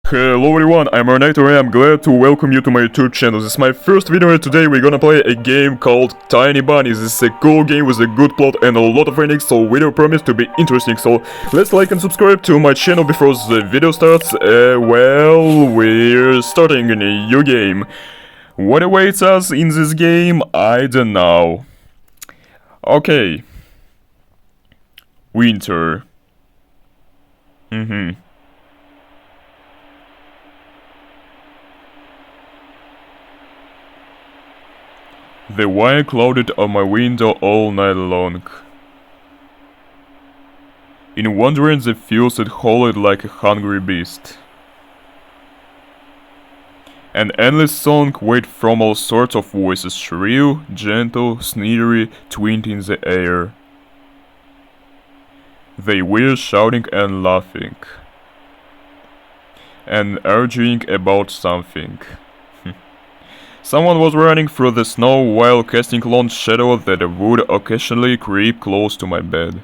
Hello everyone, I'm Arnator and I'm glad to welcome you to my YouTube channel. This is my first video and today we're gonna play a game called Tiny Bunnies. This is a cool game with a good plot and a lot of endings, so video promised to be interesting. So let's like and subscribe to my channel before the video starts. Well, we're starting a new game. What awaits us in this game, I don't know. Okay. Winter. The wine clouded on my window all night long. In wandering the fields it howled like a hungry beast. An endless song wailed from all sorts of voices, shrill, gentle, sneery, twinned in the air. They were shouting and laughing, and arguing about something. Someone was running through the snow while casting long shadows that would occasionally creep close to my bed.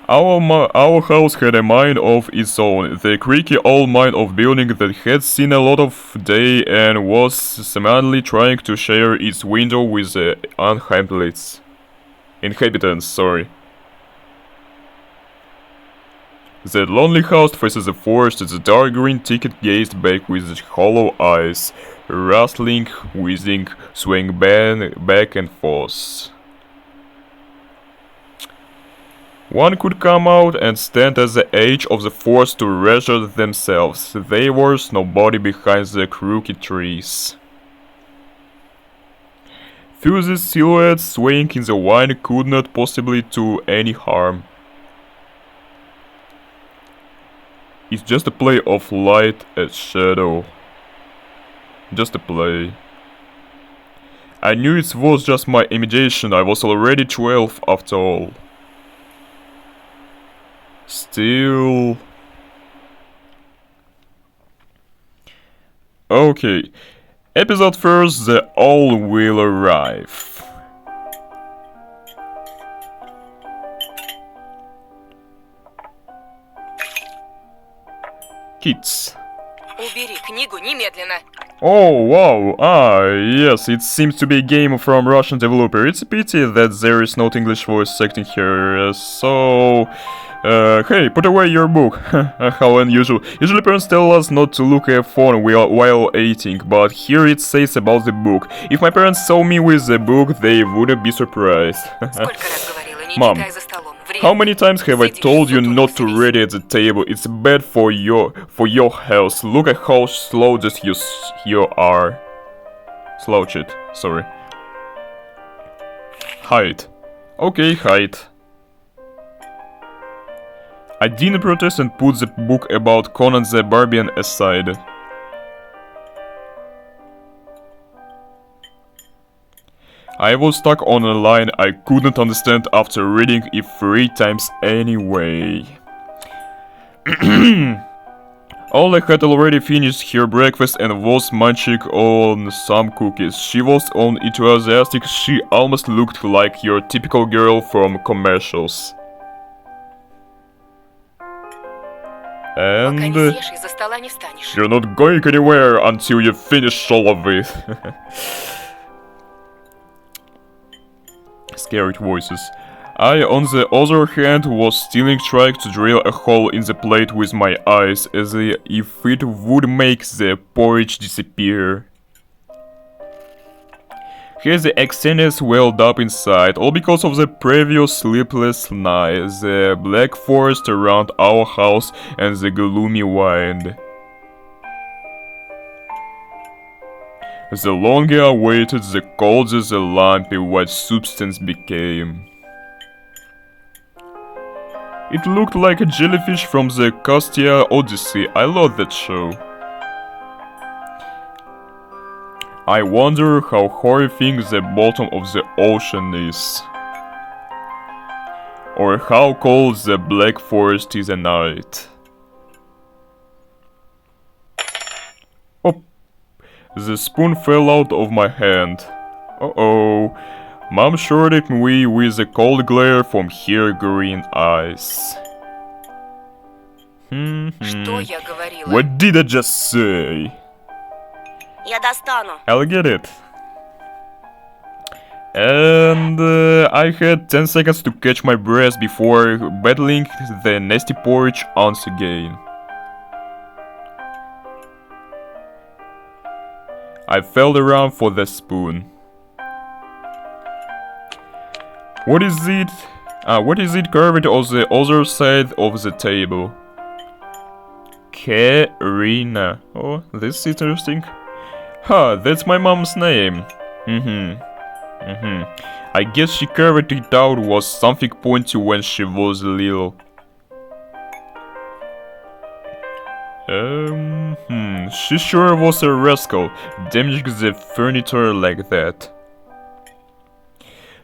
Our house had a mind of its own, the creaky old mind of building that had seen a lot of day and was seemingly trying to share its window with the inhabitants. The lonely house faces the forest, the dark green ticket gazed back with hollow eyes, rustling, whizzing, swaying back and forth. One could come out and stand at the edge of the forest to measure themselves. There was nobody behind the crooked trees. Few the silhouettes swaying in the wind could not possibly do any harm. It's just a play of light and shadow. Just a play. I knew it was just my imagination, I was already 12 after all. Still... Okay. Episode first, the all will arrive. Kids. Убери книгу немедленно. Oh wow, yes, it seems to be a game from Russian developer. It's a pity that there is not English voice acting here, hey, put away your book. How unusual. Usually parents tell us not to look at a phone while eating, but here it says about the book. If my parents saw me with the book, they wouldn't be surprised. Mom, how many times have I told you not to read at the table? It's bad for your health. Look at how slouched you are. Slouched, sorry. Hide. Okay, hide. I didn't protest and put the book about Conan the Barbarian aside. I was stuck on a line I couldn't understand after reading it 3 times anyway. Ola had already finished her breakfast and was munching on some cookies. She was enthusiastic, she almost looked like your typical girl from commercials. And you're not going anywhere until you finish all of it. Scared voices. I, on the other hand, was still trying to drill a hole in the plate with my eyes, as if it would make the porridge disappear. Here the extended welled up inside, all because of the previous sleepless night, the black forest around our house, and the gloomy wind. The longer I waited, the colder the lumpy white substance became. It looked like a jellyfish from the Costia Odyssey. I love that show. I wonder how horrifying the bottom of the ocean is. Or how cold the black forest is at night. Oh, the spoon fell out of my hand. Uh-oh. Mom shot at me with a cold glare from her green eyes. Что я говорила? What did I just say? Я достану. I'll get it. And I had 10 seconds to catch my breath before battling the nasty porridge once again. I felt around for the spoon. What is it? What is it carved on the other side of the table? Karina. Oh, this is interesting. Huh, that's my mom's name. I guess she carved it out was something pointy when she was little. She sure was a rascal, damaging the furniture like that.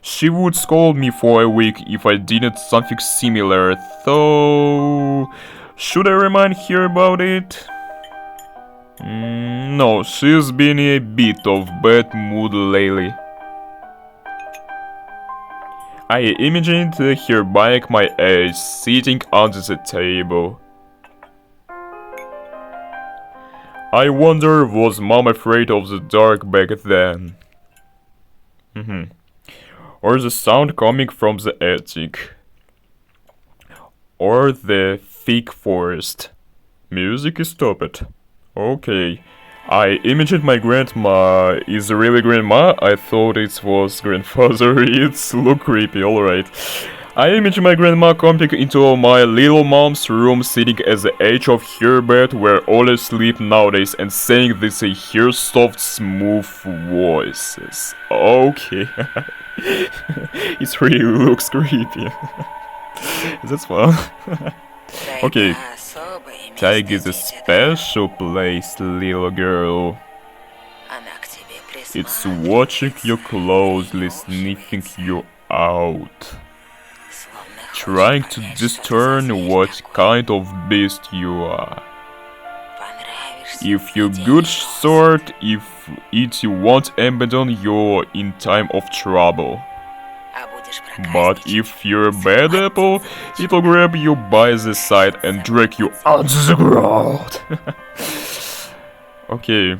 She would scold me for a week if I did something similar, though... Should I remind her about it? No, she's been in a bit of bad mood lately. I imagined her buying my age, sitting under the table. I wonder, was Mom afraid of the dark back then? Or the sound coming from the attic? Or the thick forest? Music is stopped. Okay. I imagined my grandma. Is really grandma? I thought it was grandfather. It's look creepy, alright. I imagine my grandma coming into my little mom's room, sitting at the edge of her bed where all sleep nowadays, and saying this in her soft, smooth voices. Okay. It really looks creepy. That's fun. Okay. Taiga is a special place, little girl. It's watching you closely, sniffing you out. Trying to discern what kind of beast you are. If you're good sort, if it won't abandon you in time of trouble. But if you're a bad apple, it'll grab you by the side and drag you onto the ground. Okay.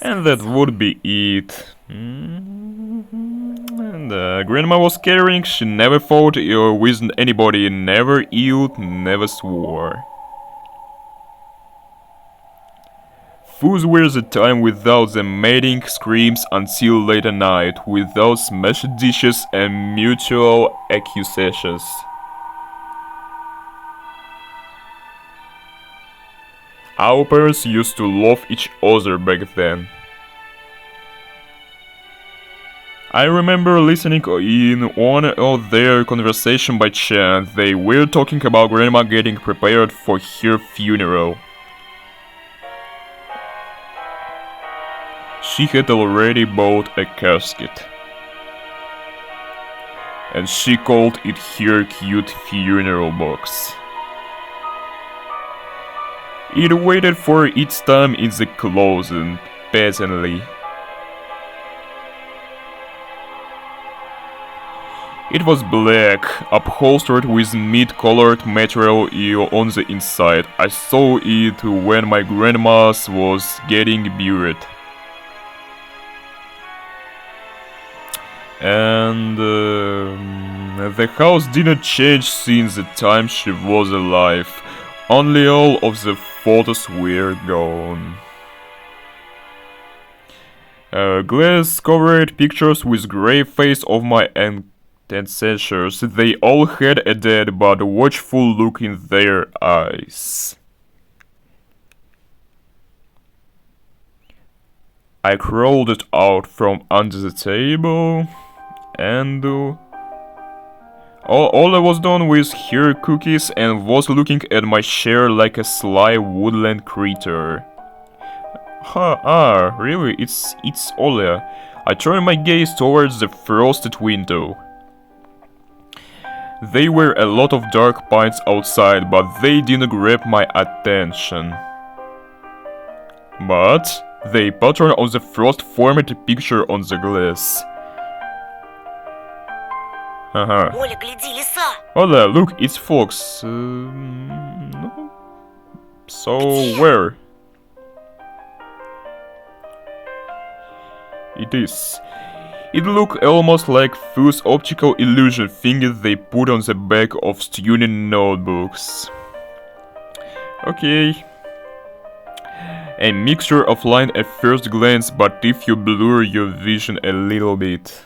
And that would be it. And grandma was caring, she never fought with anybody, never yelled, never swore. Fools were the time without the mating screams until late at night, without smashed dishes and mutual accusations. Our parents used to love each other back then. I remember listening in on their conversation by chance. They were talking about grandma getting prepared for her funeral. She had already bought a casket. And she called it her cute funeral box. It waited for its time in the closet, patiently. It was black, upholstered with meat-colored material on the inside. I saw it when my grandma was getting buried. And the house didn't change since the time she was alive. Only all of the photos were gone. Glass-covered pictures with grey face of my ancestors. They all had a dead but watchful look in their eyes. I crawled it out from under the table, and all I was done with her cookies and was looking at my chair like a sly woodland creature. Really? It's Olia. I turned my gaze towards the frosted window. There were a lot of dark pines outside, but they didn't grab my attention. But the pattern on the frost formed a picture on the glass. Оля, гляди, лиса! Hola, look, it's Fox. No, So where? It is. It look almost like fuse optical illusion thingy they put on the back of student notebooks. Okay. A mixture of line at first glance, but if you blur your vision a little bit.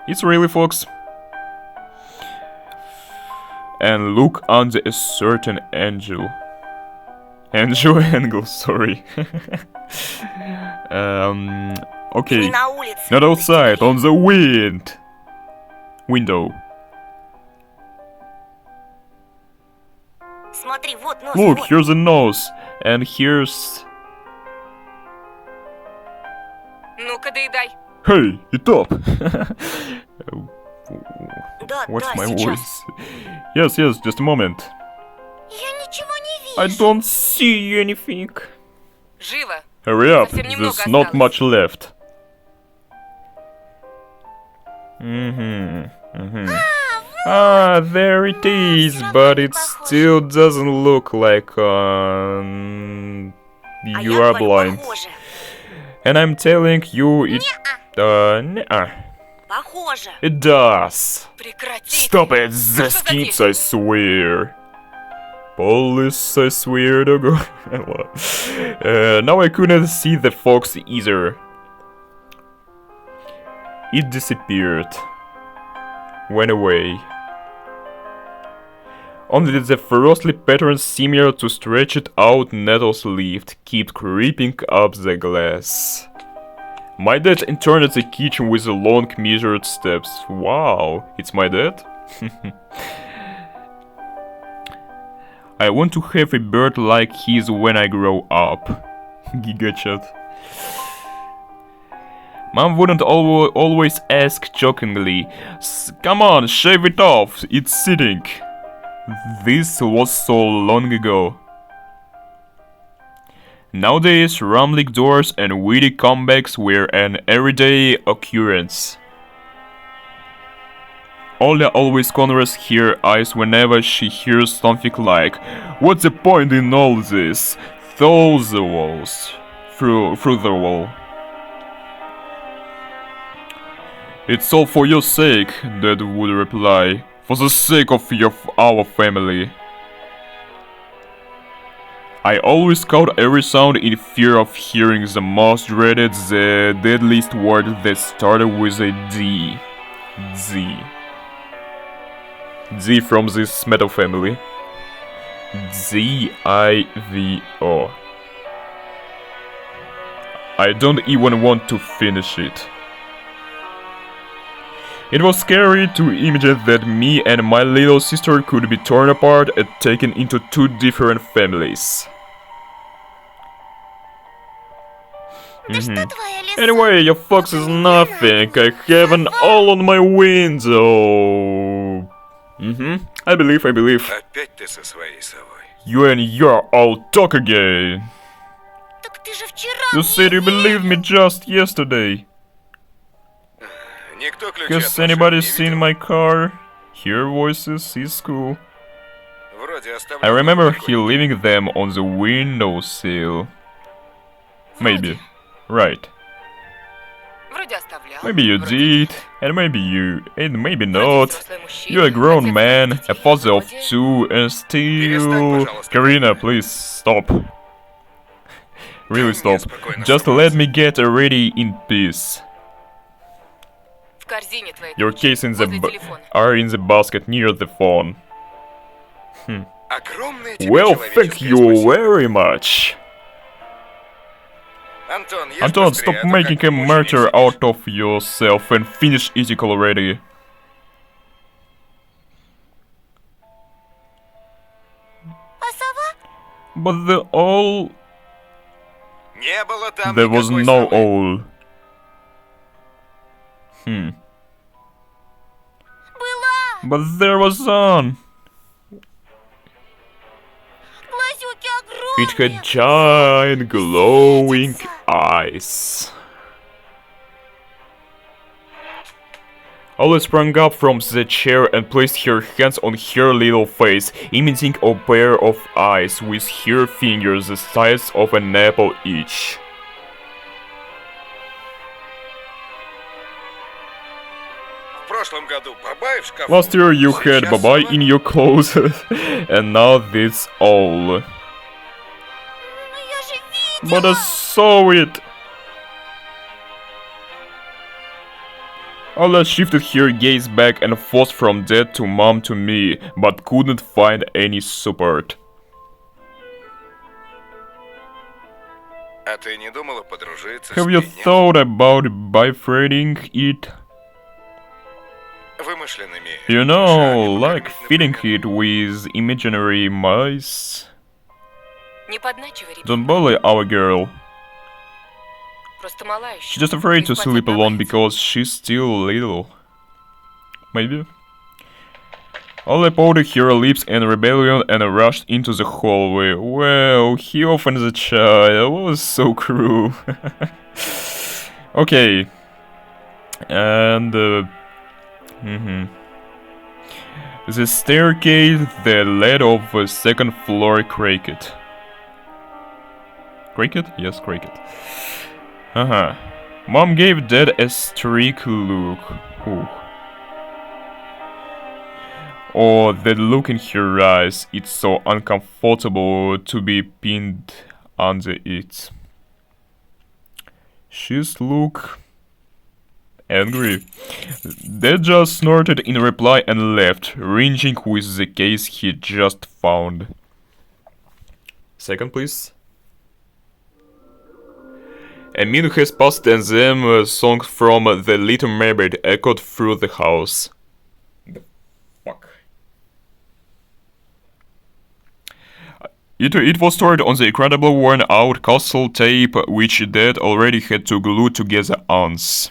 It's really Fox. And look under a certain angle. Angle, sorry. Okay. Не на улице. Not outside, on the window. Смотри, вот нос. Look, вот. here's a nose, and here's... Ну-ка, доедай. Hey, it up! Да, What's да, my сейчас. voice? Yes, just a moment. Я ничего не I вижу. don't see anything. Живо. Hurry up, Совсем немного there's not осталось. much left. Ah, there it is, всё равно but не it похоже. still doesn't look like А you я are говорю, blind. похоже. And I'm telling you, it nuh-uh. Похоже. It does. Прекрати. Stop it, the Что за skips, дичь? I swear. Police, I swear to God. Now I couldn't see the fox either. It disappeared. Went away. Only the frosty pattern similar to stretched out nettles leaf kept creeping up the glass. My dad entered the kitchen with long measured steps. Wow, it's my dad? I want to have a bird like his when I grow up. Giga chat. Mom wouldn't always ask jokingly, "Come on, shave it off, it's sitting." This was so long ago. Nowadays, rumbling doors and witty comebacks were an everyday occurrence. Olia always corners her eyes whenever she hears something like, "What's the point in all this?" Through the walls. Through the wall. "It's all for your sake," Dad would reply. "For the sake of our family." I always caught every sound in fear of hearing the most dreaded, the deadliest word that started with a D. Z. Z from this metal family. Z-I-V-O. I don't even want to finish it. It was scary to imagine that me and my little sister could be torn apart and taken into two different families. Да что твоя лиса? Anyway, your fox is nothing. I have an all on my window. I believe. Опять ты со своей совой. You and your old talk again. Так ты же вчера You мне said you believed me just yesterday. Никто ключи от Has машины anybody не seen видел? my car? Hear voices is cool. Вроде оставлен I remember такой. he leaving them on the windowsill. Maybe. Right. Вроде оставлял. Maybe you вроде did, нет. and maybe Вроде not. взрослый мужчина, You're a grown отец man, двоих a детей. father of Вроде- two, and still... Перестань, пожалуйста. Karina, please stop. Really Дай мне stop. спокойно Just let me get ready in peace. В корзине твоей Your ключи, keys in the возле телефона. are in the basket near the phone. Огромное тебе Well, thank человеческое you спасибо. very much. Антон, ешь Anton, быстрее, stop а то making как a больше не martyr сидишь. out of yourself and finish eating already. А сова? But the owl... Не было там There was никакой no совы. owl. Была. But there was one. Глазюки It огромные. had giant glowing eyes. Ola sprang up from the chair and placed her hands on her little face, emitting a pair of eyes with her fingers the size of an apple each. В прошлом году бабай в шкафу. Last year you had Сейчас Babai сама. in your closet, and now that's all. Но я же видела. But I saw it! Ola shifted her gaze back and forth from Dad to Mom to me, but couldn't find any support. А ты не думала подружиться Have с you ней, нет? thought about bifriending it? Вымышленными You know, мышами like покормить, feeding например. it with imaginary mice? Не подначивай, ребят. Don't bully our girl. Просто мала еще. She's just afraid to И спать sleep одна alone боится. because she's still little. Maybe? Ola pouted her lips in rebellion and rushed into the hallway. Well, he offered the child. Was so cruel. Okay. And... The staircase that led off a second floor cricket. Cricket? Yes, cricket. Mom gave Dad a streak look. Ooh. Oh, that look in her eyes. It's so uncomfortable to be pinned under it. She's look angry. Dad just snorted in reply and left, ranging with the case he just found. Second, please. A minute has passed and them songs from The Little Mermaid echoed through the house. The fuck? It was stored on the incredible worn-out castle tape, which Dad already had to glue together once.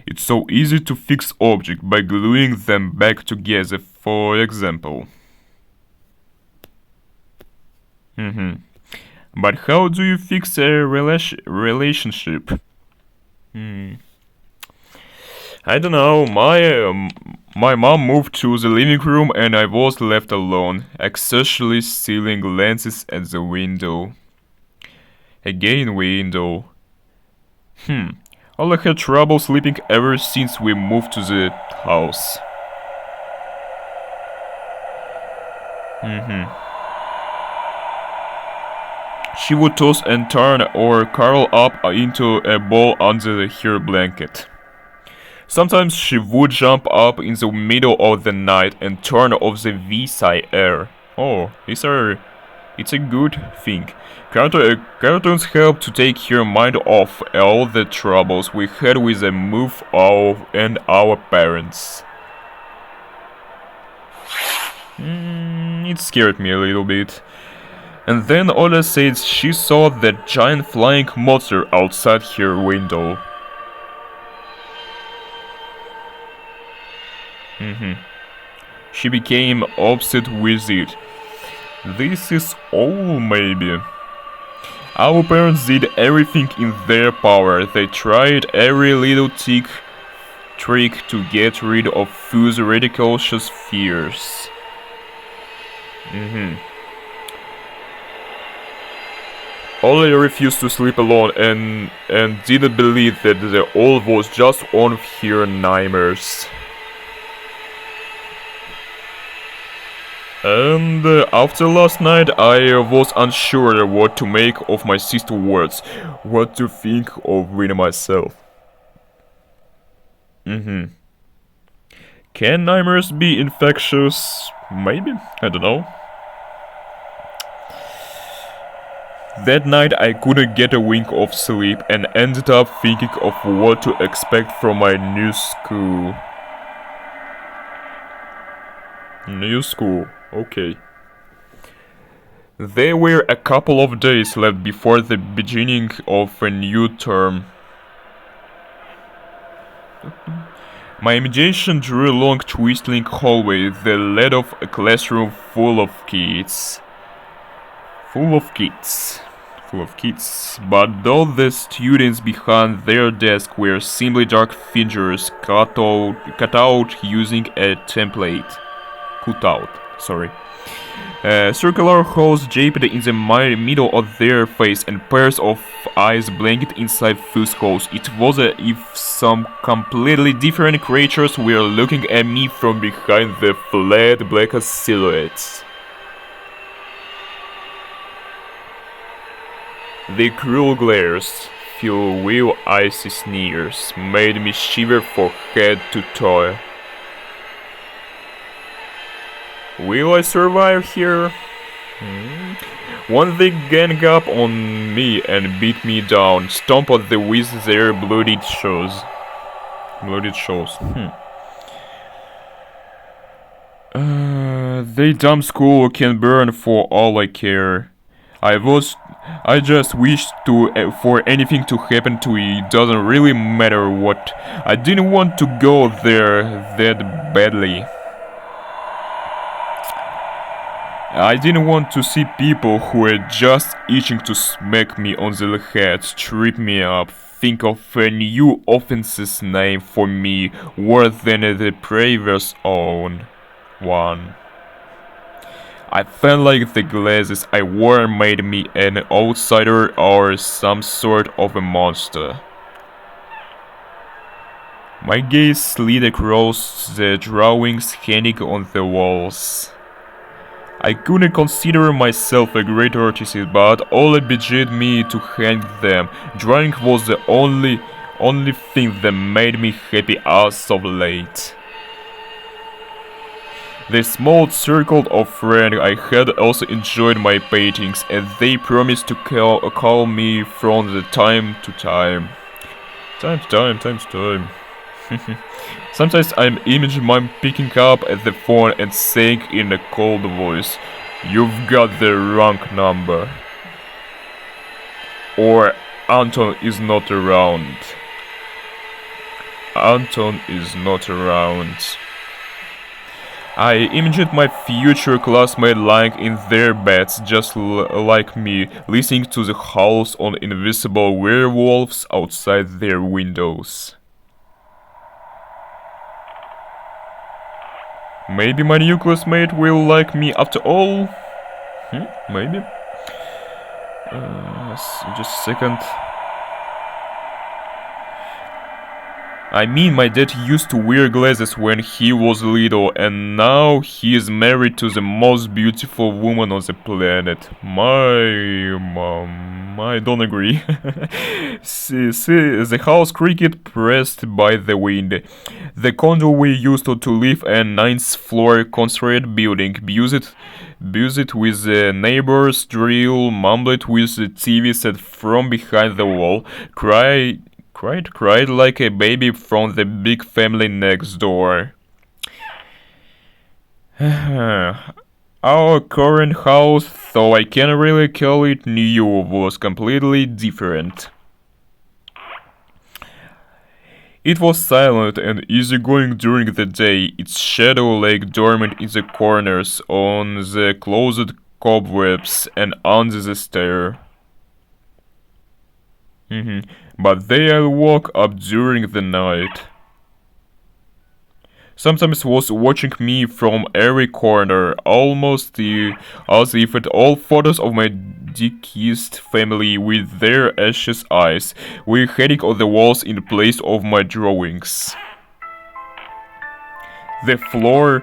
It's so easy to fix objects by gluing them back together, for example. But how do you fix a relationship? I don't know. My mom moved to the living room and I was left alone, anxiously sealing lenses at the window. Again window. Ola had trouble sleeping ever since we moved to the house. She would toss and turn or curl up into a ball under her blanket. Sometimes she would jump up in the middle of the night and turn off the V-side air. Oh, it's a good thing. Cartoons help to take her mind off all the troubles we had with the move and our parents. It scared me a little bit. And then Ola said she saw that giant flying monster outside her window. She became obsessed with it. This is all, maybe. Our parents did everything in their power. They tried every little trick to get rid of Fu's ridiculous fears. Ola refused to sleep alone and didn't believe that the all was just one of her nightmares. And after last night, I was unsure what to make of my sister's words, what to think of with myself. Can nightmares be infectious? Maybe, I don't know. That night I couldn't get a wink of sleep and ended up thinking of what to expect from my new school. New school, okay. There were a couple of days left before the beginning of a new term. My imagination drew a long twisting hallway that led off a classroom full of kids. full of kids. But all the students behind their desk were simply dark figures cut out using a template. Cut out, sorry. Circular holes japed in the middle of their face and pairs of eyes blinked inside fuse holes. It was as if some completely different creatures were looking at me from behind the flat black silhouettes. The cruel glares, filled with icy sneers, made me shiver from head to toe. Will I survive here? Once they gang up on me and beat me down, stomp at the with their bloodied shoes. They dumb school can burn for all I care. I just wish for anything to happen to it. Doesn't really matter what. I didn't want to go there that badly. I didn't want to see people who were just itching to smack me on the head, strip me up, think of a new offense's name for me worse than the previous one. I felt like the glasses I wore made me an outsider or some sort of a monster. My gaze slid across the drawings hanging on the walls. I couldn't consider myself a great artist, but all it begat me to hang them. Drawing was the only thing that made me happy as of late. The small circle of friends I had also enjoyed my paintings, and they promised to call me from the time to time. Sometimes I'm imagining mom picking up at the phone and saying in a cold voice, "You've got the wrong number." Or Anton is not around. Anton is not around. I imagined my future classmates lying in their beds just like me, listening to the howls of invisible werewolves outside their windows. Maybe my new classmate will like me after all? Maybe. Just a second. I mean, my dad used to wear glasses when he was little, and now he is married to the most beautiful woman on the planet. My mom, I don't agree. see, the house cricket pressed by the wind. The condo we used to live a 9th floor constructed building, buzzed with the neighbors' drill, mumbled with the TV set from behind the wall, cried like a baby from the big family next door. Our current house, though I can't really call it new, was completely different. It was silent and easygoing during the day, its shadow lay dormant in the corners, on the closet cobwebs, and under the stair. But they all woke up during the night. Sometimes was watching me from every corner, almost as if at all photos of my deceased family with their ashes eyes were hanging on the walls in place of my drawings. The floor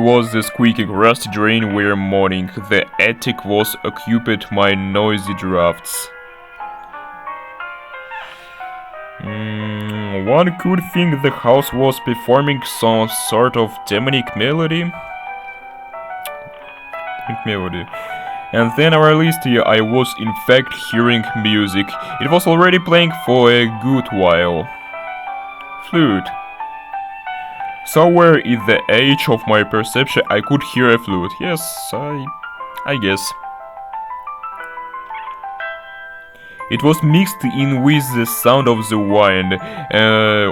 was the squeaking rusty drain where moaning. The attic was occupied by noisy drafts. One could think the house was performing some sort of demonic melody. And then I realized I was in fact hearing music. It was already playing for a good while. Flute. Somewhere in the edge of my perception I could hear a flute. Yes, I guess. It was mixed in with the sound of the wind,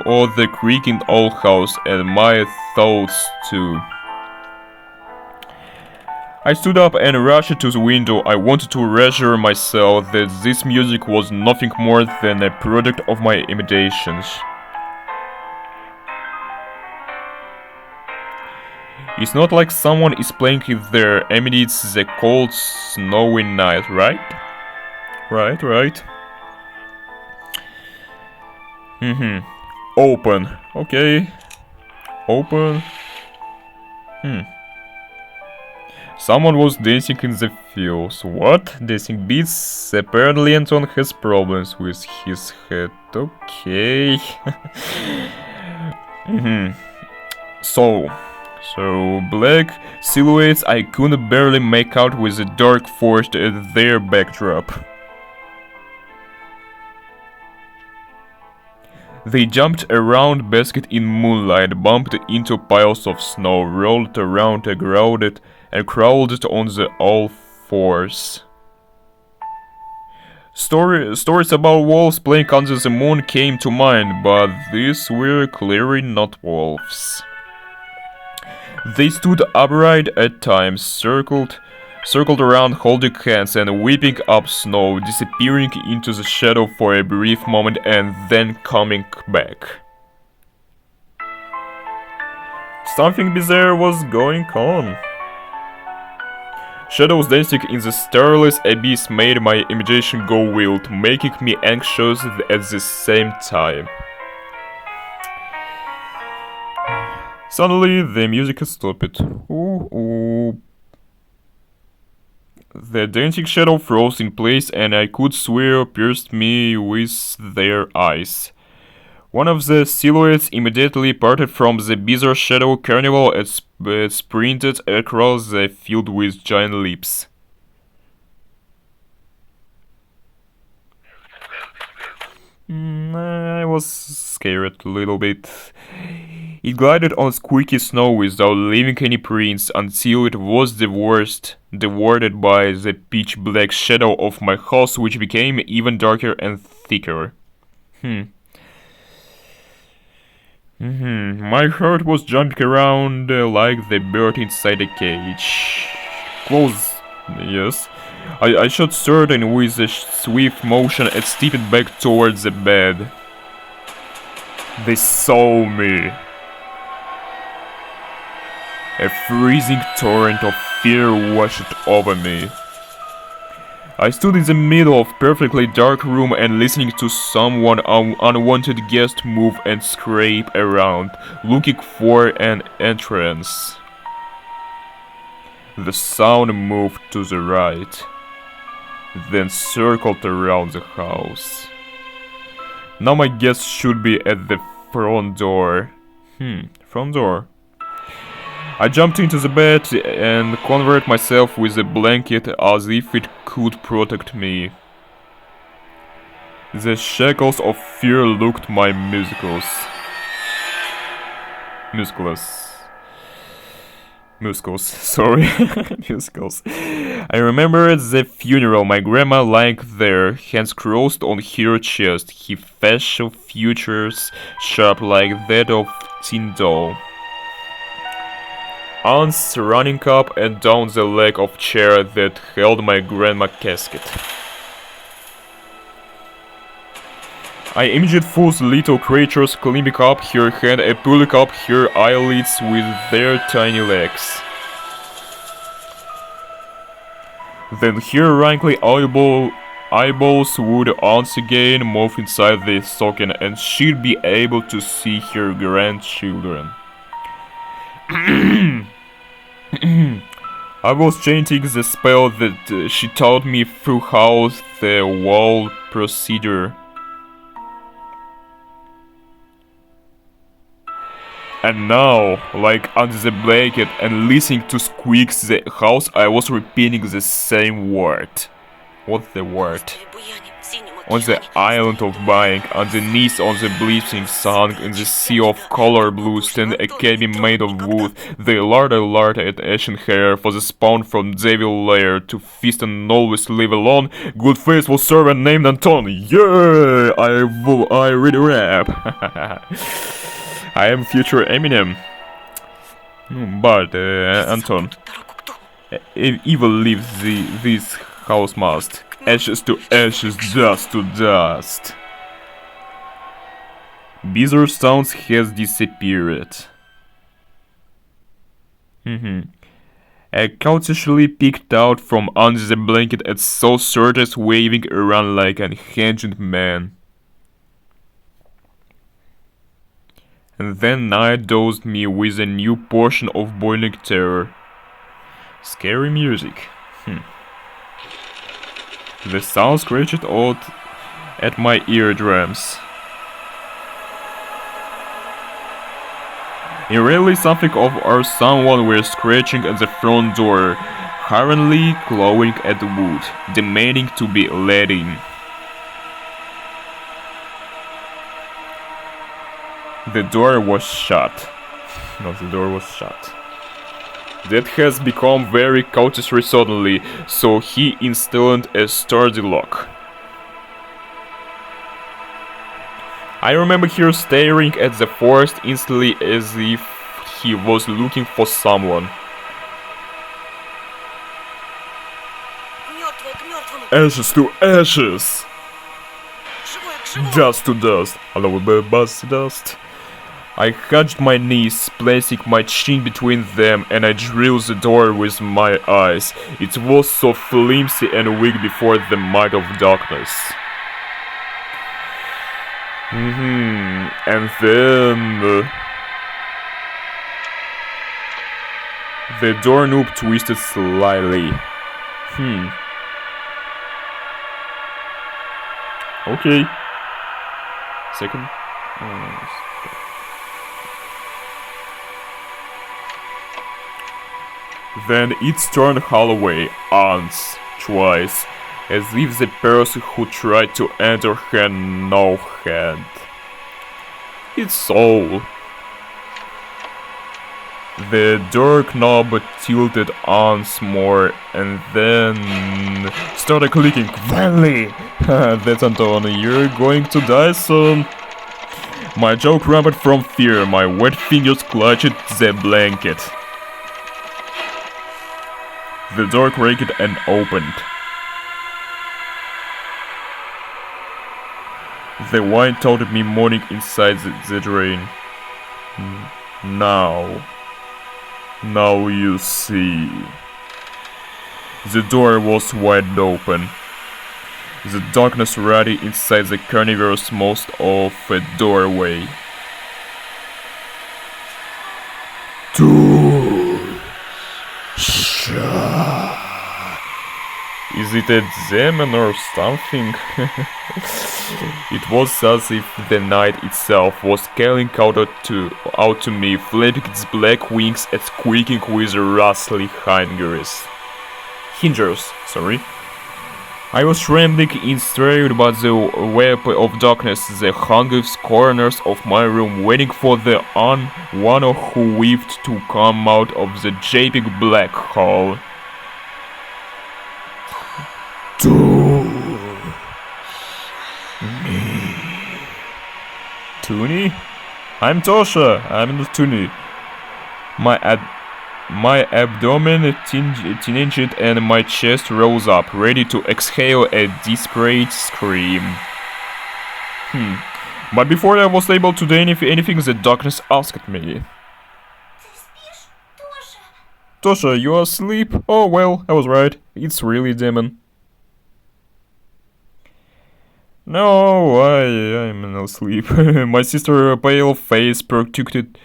or the creaking old house, and my thoughts too. I stood up and rushed to the window. I wanted to reassure myself that this music was nothing more than a product of my imaginations. It's not like someone is playing there amidst the cold, snowy night, right? Right. Open. Okay. Open. Someone was dancing in the fields. What? Dancing beats? Apparently Anton has problems with his head. Okay. So black silhouettes I couldn't barely make out with the dark forest at their backdrop. They jumped around basket in moonlight, bumped into piles of snow, rolled around and crawled on the all fours. Stories about wolves playing under the moon came to mind, but these were clearly not wolves. They stood upright at times, circled around holding hands and whipping up snow, disappearing into the shadow for a brief moment and then coming back. Something bizarre was going on. Shadows dancing in the starless abyss made my imagination go wild, making me anxious at the same time. Suddenly, the music stopped. Ooh. The dancing shadow froze in place and I could swear pierced me with their eyes. One of the silhouettes immediately parted from the bizarre shadow carnival and sprinted across the field with giant leaps. I was scared a little bit. It glided on squeaky snow without leaving any prints until it was devoured by the pitch-black shadow of my house, which became even darker and thicker. My heart was jumping around like the bird inside a cage. Close, yes. I shot stirred and with a swift motion and stepped back towards the bed. They saw me. A freezing torrent of fear washed over me. I stood in the middle of a perfectly dark room and listening to someone unwanted guest move and scrape around, looking for an entrance. The sound moved to the right, then circled around the house. Now my guest should be at the front door. Front door. I jumped into the bed and covered myself with a blanket as if it could protect me. The shackles of fear looked my muscles. I remembered the funeral, my grandma lying there, hands crossed on her chest, her facial features sharp like that of Tyndall. Ants running up and down the leg of chair that held my grandma's casket. I imagined those little creatures climbing up her hand and pulling up her eyelids with their tiny legs. Then her wrinkly eyeballs would once again move inside the socket and she'd be able to see her grandchildren. I was chanting the spell that she taught me throughout the whole procedure. And now, like under the blanket and listening to squeaks the house, I was repeating the same word. What's the word? On the island of Buying, underneath on the blazing sun, in the sea of color blue, stand a cabin made of wood. They lard at ashen hair for the spawn from devil lair to feast and always live alone. Good faithful servant named Anton. Yeah, I read rap. I am future Eminem. But Anton. evil leaves this house must. Ashes to ashes, dust to dust. Bizarre sounds has disappeared. Cautiously peeked out from under the blanket and saw Surges waving around like an ancient man. And then night dosed me with a new portion of boiling terror. Scary music. The sound scratched out at my eardrums. Really something of or someone were scratching at the front door, hurriedly clawing at the wood, demanding to be let in. The door was shut. No, the door was shut. That has become very cautious suddenly, so he installed a sturdy lock. I remember her staring at the forest instantly as if he was looking for someone. Мертвое к мертвому. Ashes to ashes! Живое к живому. Dust to dust. Hello, buzz dust. I hugged my knees, placing my chin between them, and I drilled the door with my eyes. It was so flimsy and weak before the might of darkness. And then the doorknob twisted slightly. Okay. Second. Then it turned Holloway once, twice, as if the person who tried to enter had no hand. Its soul. The door knob tilted once more and then started clicking violently. That's Anton, you're going to die soon. My jaw crumbled from fear, my wet fingers clutched the blanket. The door cracked and opened. The wine told me morning inside the drain. Now you see. The door was wide open. The darkness ruddy inside the carnivorous most of a doorway. Is it a demon or something? It was as if the night itself was calling out to me, flapping its black wings and squeaking with rustly hingers. I was trembling in straight by the web of darkness, the hungry corners of my room, waiting for the one who weaved to come out of the gaping black hole. Toonie? I'm Tosha. I'm not Toonie. My abdomen tinged and my chest rose up, ready to exhale a desperate scream. But before I was able to do anything, the darkness asked me. Ты спишь, Тоша? Tosha, you are asleep? Oh well, I was right. It's really a demon. No, I'm not asleep. My sister's pale face protruded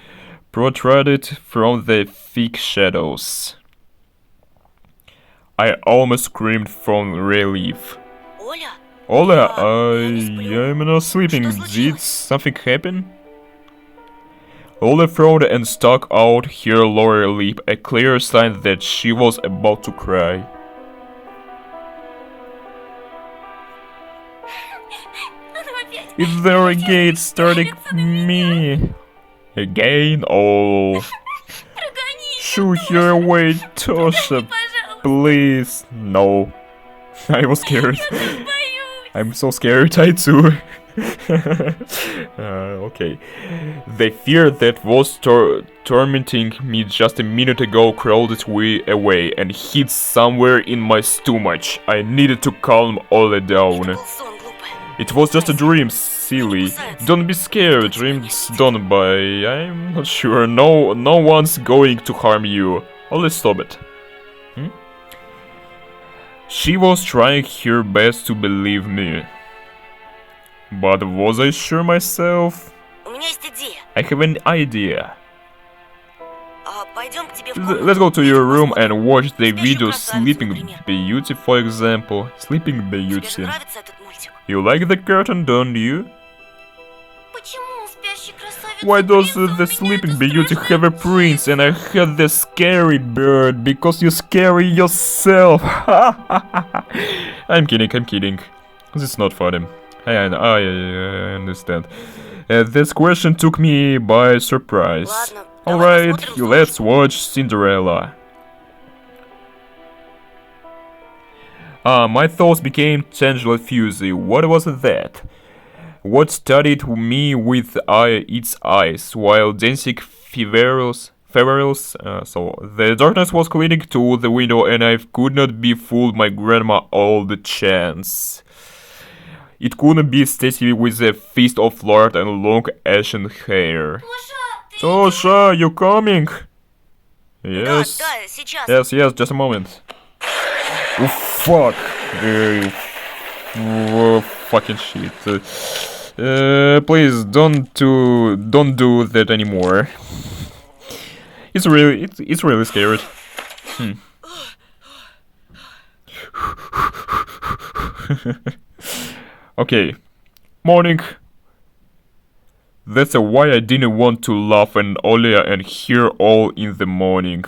from the thick shadows. I almost screamed from relief. Оля? Ola, I'm not sleeping. Что Did случилось? something happen? Ola frowned and stuck out her lower lip, a clear sign that she was about to cry. Она опять. Is there a gate starting me? Again? Oh. Прогони. Shoo her away, Tosha. Пожалуйста. Please. No. I was scared. Боюсь. I'm so scared, I too. Okay. The fear that was tormenting me just a minute ago crawled its way away and hid somewhere in my stomach. I needed to calm all it Это down. был сон, глупая. It was just a dream, silly. Don't be scared, dreams don't bite. I'm not sure. No one's going to harm you. Only stop it. She was trying her best to believe me. But was I sure myself? У меня есть идея. I have an idea. Пойдем к тебе в комнату. Let's go to your room and watch the Спящую video красавицу, Sleeping например. Beauty, for example. Sleeping Тебе же Beauty. нравится этот мультик? You like the curtain, don't you? Почему спящий красавец? Why does the Sleeping Beauty have a prince and I have the scary bird? Because you scary yourself. I'm kidding. This is not funny. I understand. This question took me by surprise. Ладно, давай Alright, посмотрим let's watch Cinderella. My thoughts became tangentially fuzzy. What was that? What studied me with its eyes while dancing feverels? So the darkness was clinging to the window and I could not be fooled my grandma all the chance. It couldn't be Stacy with a fist of lard and long ashen hair. Tosha, you coming? Yes. Да, сейчас. Yes, just a moment. Oh fuck. Fucking shit. Please don't do that anymore. It's really scary. Okay. Morning. That's why I didn't want to laugh and earlier and hear all in the morning.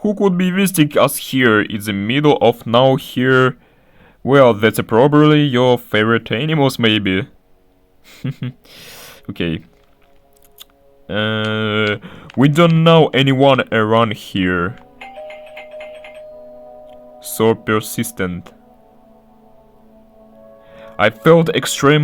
Who could be visiting us here in the middle of now here? Well, that's probably your favorite animals, maybe. Okay. We don't know anyone around here. So persistent. I felt extremely